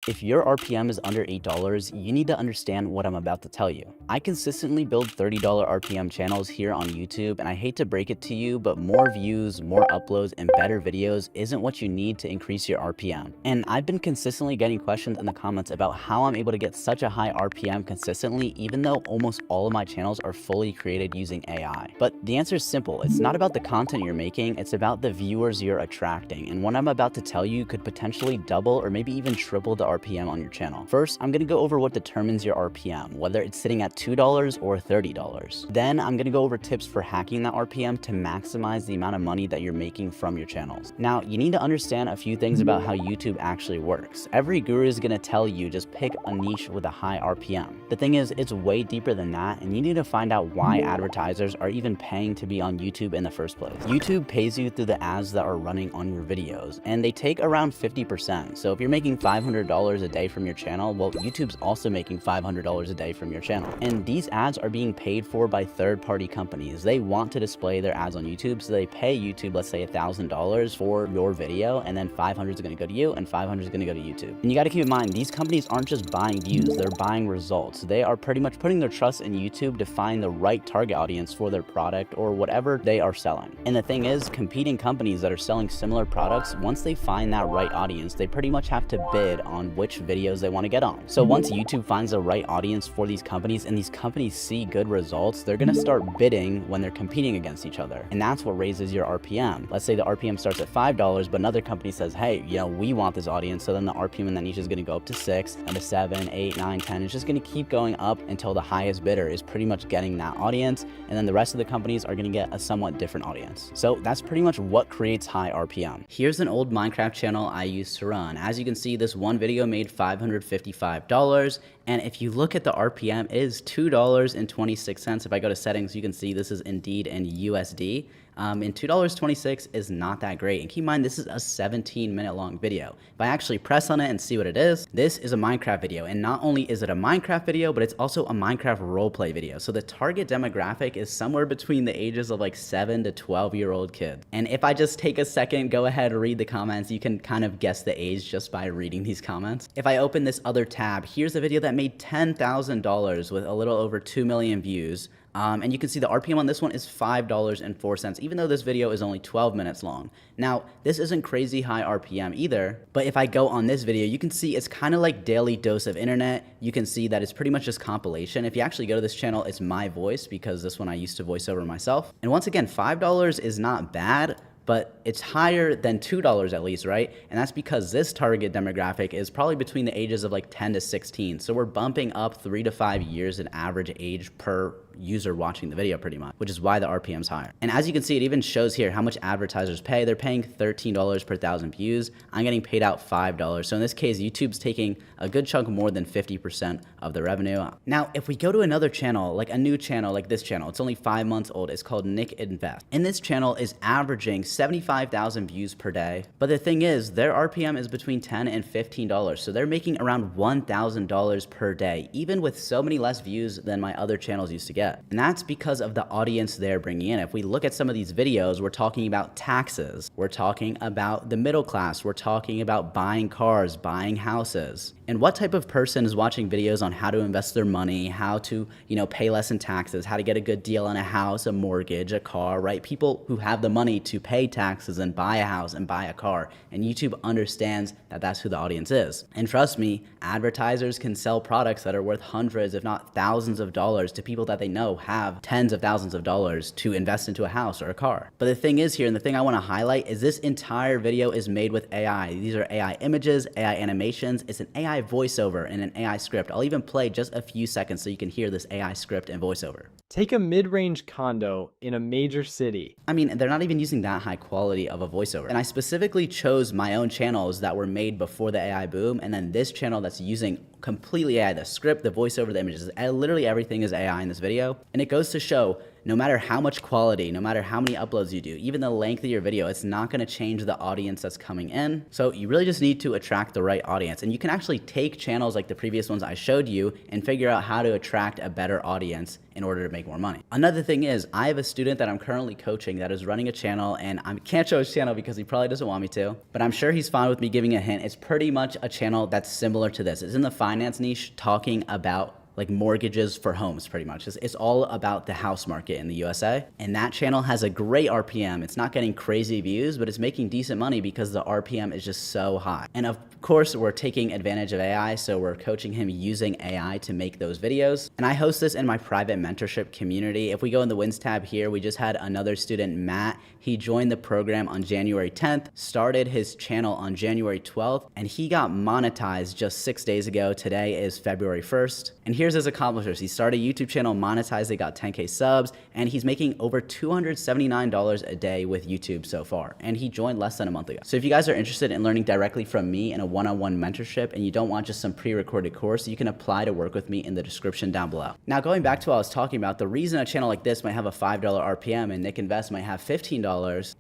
If your RPM is under $8, you need to understand what I'm about to tell you. I consistently build $30 RPM channels here on YouTube, and I hate to break it to you, but more views, more uploads, and better videos isn't what you need to increase your RPM. And I've been consistently getting questions in the comments about how I'm able to get such a high RPM consistently, even though almost all of my channels are fully created using AI. But the answer is simple. It's not about the content you're making, it's about the viewers you're attracting. And what I'm about to tell you could potentially double or maybe even triple the RPM on your channel. First, I'm gonna go over what determines your RPM, whether it's sitting at $2 or $30. Then I'm gonna go over tips for hacking that RPM to maximize the amount of money that you're making from your channels. Now, you need to understand a few things about how YouTube actually works. Every guru is gonna tell you just pick a niche with a high RPM. The thing is, it's way deeper than that, and you need to find out why advertisers are even paying to be on YouTube in the first place. YouTube pays you through the ads that are running on your videos, and they take around 50%. So if you're making $500 a day from your channel, well, YouTube's also making $500 a day from your channel. And these ads are being paid for by third-party companies. They want to display their ads on YouTube, so they pay YouTube, let's say $1,000 for your video, and then 500 is gonna go to you, and 500 is gonna go to YouTube. And you gotta keep in mind, these companies aren't just buying views, they're buying results. They are pretty much putting their trust in YouTube to find the right target audience for their product or whatever they are selling. And the thing is, competing companies that are selling similar products, once they find that right audience, they pretty much have to bid on which videos they want to get on. So once YouTube finds the right audience for these companies and these companies see good results, they're going to start bidding when they're competing against each other. And that's what raises your RPM. Let's say the RPM starts at $5, but another company says, hey, we want this audience. So then the RPM in that niche is going to go up to 6, and to 7, 8, 9, 10. It's just going to keep going up until the highest bidder is pretty much getting that audience. And then the rest of the companies are going to get a somewhat different audience. So that's pretty much what creates high RPM. Here's an old Minecraft channel I used to run. As you can see, this one video made $555. And if you look at the RPM, it is $2.26. If I go to settings, you can see this is indeed in USD. And $2.26 is not that great. And keep in mind, this is a 17-minute long video. If I actually press on it and see what it is, this is a Minecraft video. And not only is it a Minecraft video, but it's also a Minecraft roleplay video. So the target demographic is somewhere between the ages of like 7 to 12-year-old kids. And if I just take a second, go ahead and read the comments, you can kind of guess the age just by reading these comments. If I open this other tab, here's a video that made $10,000 with a little over 2 million views. And you can see the RPM on this one is $5.04, even though this video is only 12 minutes long. Now, this isn't crazy high RPM either, but if I go on this video, you can see it's kind of like Daily Dose of Internet. You can see that it's pretty much just compilation. If you actually go to this channel, it's my voice, because this one I used to voice over myself. And once again, $5 is not bad, but it's higher than $2 at least, right? And that's because this target demographic is probably between the ages of like 10 to 16. So we're bumping up 3 to 5 years in average age per user watching the video pretty much, which is why the RPM is higher. And as you can see, it even shows here how much advertisers pay. They're paying $13 per 1,000 views. I'm getting paid out $5. So in this case, YouTube's taking a good chunk more than 50% of the revenue. Now, if we go to another channel, like a new channel like this channel, it's only 5 months old. It's called Nick Invest. And this channel is averaging 75,000 views per day. But the thing is, their RPM is between $10 and $15. So they're making around $1,000 per day, even with so many less views than my other channels used to get. And that's because of the audience they're bringing in. If we look at some of these videos, we're talking about taxes. We're talking about the middle class. We're talking about buying cars, buying houses. And what type of person is watching videos on how to invest their money, how to, pay less in taxes, how to get a good deal on a house, a mortgage, a car, right? People who have the money to pay taxes and buy a house and buy a car. And YouTube understands that that's who the audience is. And trust me, advertisers can sell products that are worth hundreds, if not thousands of dollars to people that they know have tens of thousands of dollars to invest into a house or a car. But the thing is here, and the thing I want to highlight, is this entire video is made with AI. These are AI images, AI animations. It's an AI voiceover and an AI script. I'll even play just a few seconds so you can hear this AI script and voiceover. Take a mid-range condo in a major city. I mean, they're not even using that high quality of a voiceover. And I specifically chose my own channels that were made before the AI boom, and then this channel that's using completely AI, the script, the voiceover, the images. Literally everything is AI in this video. video. And it goes to show, no matter how much quality, no matter how many uploads you do, even the length of your video, it's not gonna change the audience that's coming in. So you really just need to attract the right audience. And you can actually take channels like the previous ones I showed you and figure out how to attract a better audience in order to make more money. Another thing is, I have a student that I'm currently coaching that is running a channel, and I can't show his channel because he probably doesn't want me to, but I'm sure he's fine with me giving a hint. It's pretty much a channel that's similar to this. It's in the finance niche, talking about like mortgages for homes, pretty much. It's all about the house market in the USA. And that channel has a great RPM. It's not getting crazy views, but it's making decent money because the RPM is just so high. And of course, we're taking advantage of AI, so we're coaching him using AI to make those videos. And I host this in my private mentorship community. If we go in the wins tab here, we just had another student, Matt. He joined the program on January 10th, started his channel on January 12th, and he got monetized just 6 days ago. Today is February 1st. And here's his accomplishments. He started a YouTube channel, monetized, they got 10K subs, and he's making over $279 a day with YouTube so far. And he joined less than a month ago. So if you guys are interested in learning directly from me in a one-on-one mentorship and you don't want just some pre-recorded course, you can apply to work with me in the description down below. Now, going back to what I was talking about, the reason a channel like this might have a $5 RPM and Nick Invest might have $15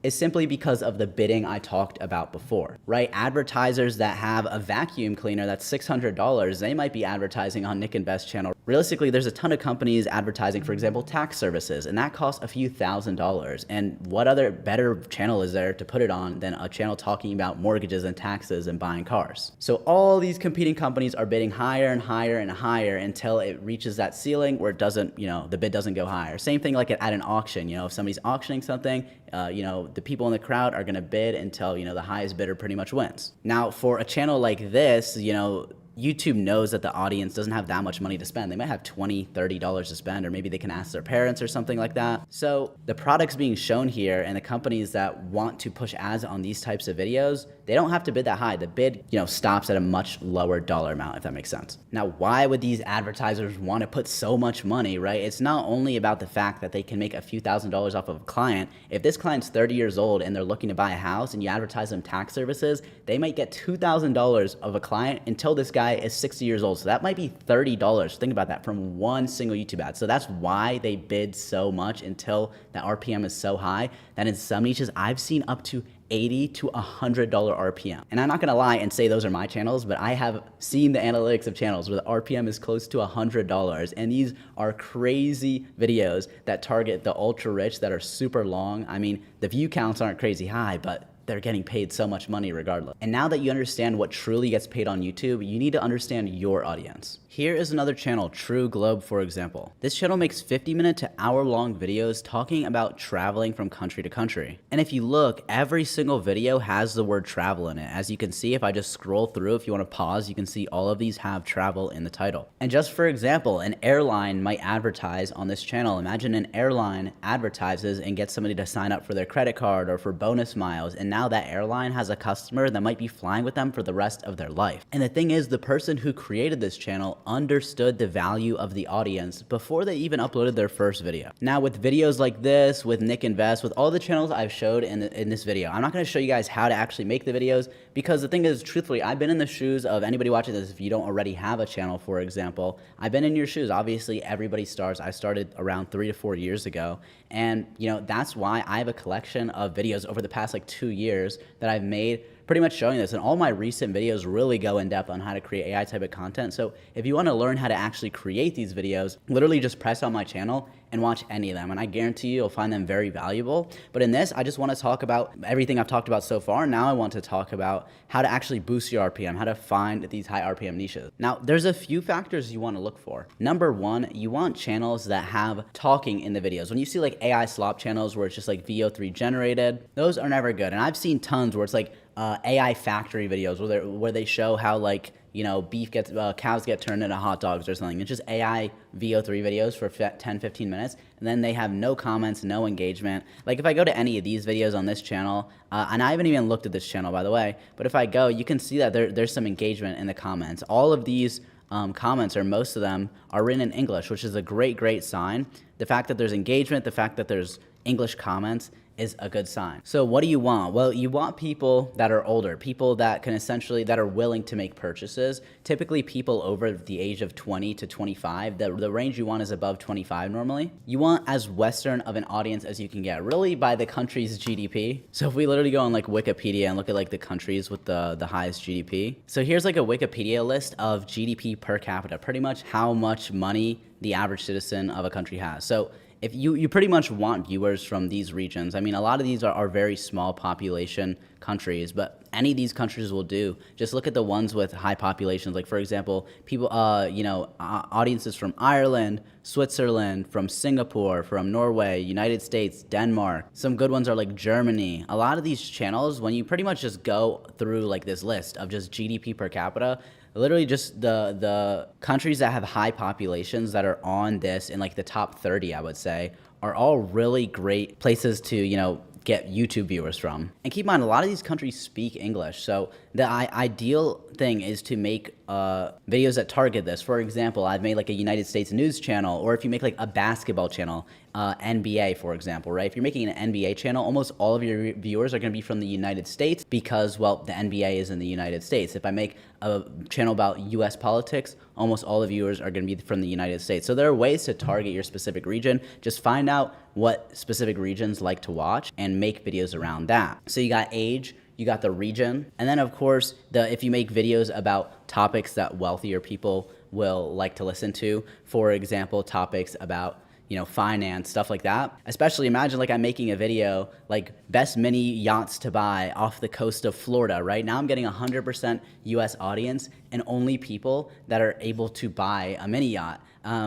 is simply because of the bidding I talked about before, right? Advertisers that have a vacuum cleaner that's $600, they might be advertising on Nick Invest channel. Realistically, there's a ton of companies advertising, for example, tax services, and that costs a few $1,000s. And what other better channel is there to put it on than a channel talking about mortgages and taxes and buying cars? So all these competing companies are bidding higher and higher and higher until it reaches that ceiling where it doesn't, the bid doesn't go higher. Same thing like at an auction. If somebody's auctioning something, the people in the crowd are going to bid until, the highest bidder pretty much wins. Now, for a channel like this, YouTube knows that the audience doesn't have that much money to spend. They might have $20, $30 to spend, or maybe they can ask their parents or something like that. So the products being shown here and the companies that want to push ads on these types of videos, they don't have to bid that high. The bid, stops at a much lower dollar amount, if that makes sense. Now, why would these advertisers want to put so much money, right? It's not only about the fact that they can make a few $1,000s off of a client. If this client's 30 years old and they're looking to buy a house and you advertise them tax services, they might get $2,000 of a client until this guy is 60 years old. So that might be $30. Think about that, from one single YouTube ad. So that's why they bid so much until that RPM is so high that in some niches I've seen up to $80 to $100 RPM. And I'm not gonna lie and say those are my channels, but I have seen the analytics of channels where the RPM is close to $100. And these are crazy videos that target the ultra rich that are super long. I mean, the view counts aren't crazy high, but they're getting paid so much money regardless. And now that you understand what truly gets paid on YouTube, you need to understand your audience. Here is another channel, True Globe, for example. This channel makes 50-minute to hour-long videos talking about traveling from country to country. And if you look, every single video has the word travel in it. As you can see, if I just scroll through, if you want to pause, you can see all of these have travel in the title. And just for example, an airline might advertise on this channel. Imagine an airline advertises and gets somebody to sign up for their credit card or for bonus miles, and now that airline has a customer that might be flying with them for the rest of their life. And the thing is, the person who created this channel understood the value of the audience before they even uploaded their first video. Now, with videos like this, with Nick Invest, with all the channels I've showed in this video, I'm not going to show you guys how to actually make the videos, because the thing is, truthfully, I've been in the shoes of anybody watching this. If you don't already have a channel, for example, I've been in your shoes. Obviously, everybody starts. I started around 3 to 4 years ago. And, that's why I have a collection of videos over the past 2 years that I've made pretty much showing this. And all my recent videos really go in depth on how to create AI type of content. So if you want to learn how to actually create these videos, literally just press on my channel and watch any of them. And I guarantee you'll find them very valuable. But in this, I just want to talk about everything I've talked about so far. Now I want to talk about how to actually boost your RPM, how to find these high RPM niches. Now, there's a few factors you want to look for. Number one, you want channels that have talking in the videos. When you see AI slop channels where it's just VO3 generated, those are never good. And I've seen tons where it's AI factory videos where they show how cows get turned into hot dogs or something. It's just AI VO3 videos for 10-15 minutes, and then they have no comments, no engagement. If I go to any of these videos on this channel, and I haven't even looked at this channel, by the way, but if I go, you can see that there's some engagement in the comments. All of these comments, or most of them, are written in English, which is a great sign. The fact that there's engagement, the fact that there's English comments, is a good sign. So what do you want? Well, you want people that are older, people that can essentially, that are willing to make purchases. Typically people over the age of 20 to 25, the range you want is above 25 normally. You want as Western of an audience as you can get, really by the country's GDP. So if we literally go on like Wikipedia and look at like the countries with the highest GDP. So here's like a Wikipedia list of GDP per capita, pretty much how much money the average citizen of a country has. So if you pretty much want viewers from these regions. I mean, a lot of these are very small population countries, but any of these countries will do. Just look at the ones with high populations. Like for example, people, audiences from Ireland, Switzerland, from Singapore, from Norway, United States, Denmark. Some good ones are like Germany. A lot of these channels, when you pretty much just go through like this list of just GDP per capita, literally just the countries that have high populations that are on this in like the top 30, I would say, are all really great places to, get YouTube viewers from. And keep in mind, a lot of these countries speak English. So the ideal thing is to make videos that target this. For example, I've made like a United States news channel, or if you make like a basketball channel, NBA, for example, right? If you're making an NBA channel, almost all of your viewers are going to be from the United States because, well, the NBA is in the United States. If I make a channel about US politics, almost all the viewers are going to be from the United States. So there are ways to target your specific region. Just find out what specific regions like to watch and make videos around that. So you got age, you got the region, and then of course, if you make videos about topics that wealthier people will like to listen to, for example, topics about finance, stuff like that. Especially imagine like I'm making a video like best mini yachts to buy off the coast of Florida, right? Now I'm getting 100% US audience and only people that are able to buy a mini yacht.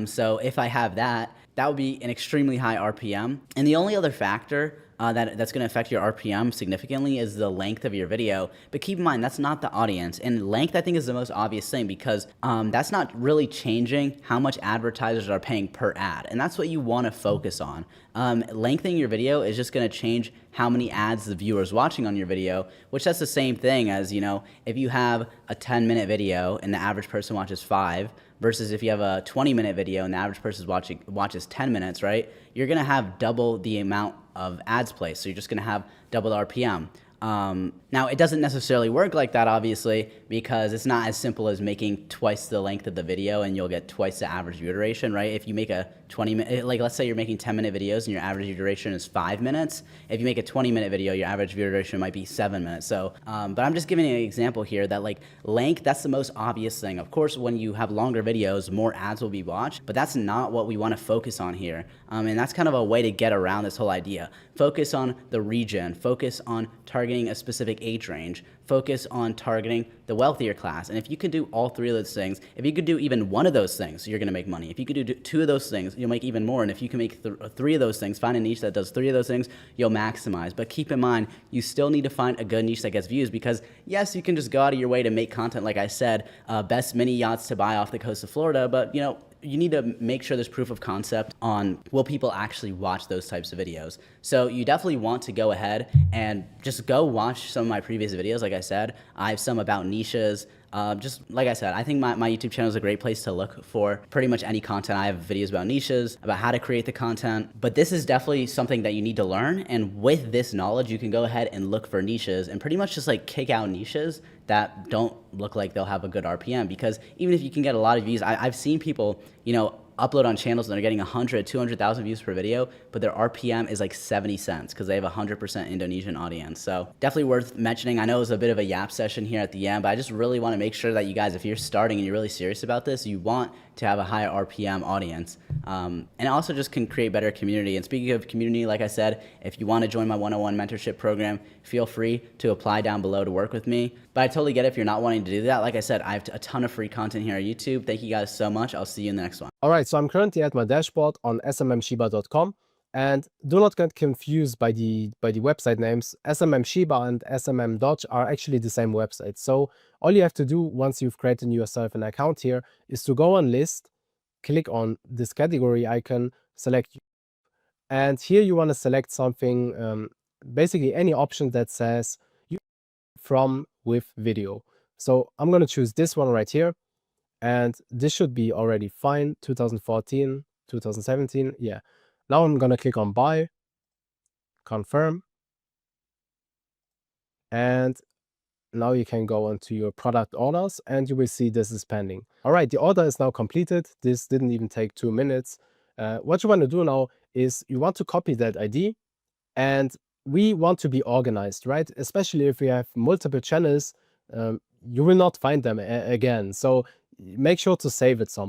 So if I have that would be an extremely high RPM. And the only other factor that's going to affect your RPM significantly is the length of your video. But keep in mind, that's not the audience. And length, I think, is the most obvious thing because that's not really changing how much advertisers are paying per ad. And that's what you want to focus on. Lengthening your video is just going to change how many ads the viewer is watching on your video, which that's the same thing as, if you have a 10-minute video and the average person watches 5, versus if you have a 20-minute video and the average person watches 10 minutes, right? You're going to have double the amount of ads placed. So you're just going to have double the RPM. Now, it doesn't necessarily work like that, obviously, because it's not as simple as making twice the length of the video and you'll get twice the average view duration, right? If you make a 20-minute, like let's say you're making 10-minute videos and your average view duration is 5 minutes. If you make a 20-minute video, your average view duration might be 7 minutes. So, but I'm just giving you an example here that like length, that's the most obvious thing. Of course, when you have longer videos, more ads will be watched, but that's not what we want to focus on here. And that's kind of a way to get around this whole idea. Focus on the region, focus on targeting a specific age range, focus on targeting the wealthier class. And if you can do all 3 of those things, if you could do even one of those things, you're going to make money. If you could do 2 of those things, you'll make even more. And if you can make 3 of those things, find a niche that does 3 of those things, you'll maximize. But keep in mind, you still need to find a good niche that gets views because yes, you can just go out of your way to make content. Like I said, best mini yachts to buy off the coast of Florida, but you need to make sure there's proof of concept on will people actually watch those types of videos. So you definitely want to go ahead and just go watch some of my previous videos. Like I said, I have some about niches. Just like I said, I think my YouTube channel is a great place to look for pretty much any content. I have videos about niches, about how to create the content, but this is definitely something that you need to learn. And with this knowledge, you can go ahead and look for niches and pretty much just like kick out niches that don't look like they'll have a good RPM, because even if you can get a lot of views, I've seen people, upload on channels and they're getting 100, 200,000 views per video, but their RPM is like 70 cents because they have 100% Indonesian audience. So definitely worth mentioning. I know it was a bit of a yap session here at the end, but I just really want to make sure that you guys, if you're starting and you're really serious about this, you want to have a higher RPM audience. And it also just can create better community. And speaking of community, like I said, if you want to join my one-on-one mentorship program, feel free to apply down below to work with me. But I totally get it if you're not wanting to do that. Like I said, I have a ton of free content here on YouTube. Thank you guys so much. I'll see you in the next one. All right, so I'm currently at my dashboard on smmshiba.com, and do not get confused by the website names. SMM and SMM Dodge are actually the same website. So all you have to do once you've created yourself an account here is to go on list, click on this category icon, select, and here you want to select something, basically any option that says you from with video. So I'm going to choose this one right here. And this should be already fine. 2014, 2017. Yeah. Now I'm going to click on buy, confirm, and now you can go onto your product orders and you will see this is pending. All right, the order is now completed. This didn't even take 2 minutes. What you want to do now is you want to copy that ID, and we want to be organized, right? Especially if we have multiple channels, you will not find them again. So make sure to save it somewhere.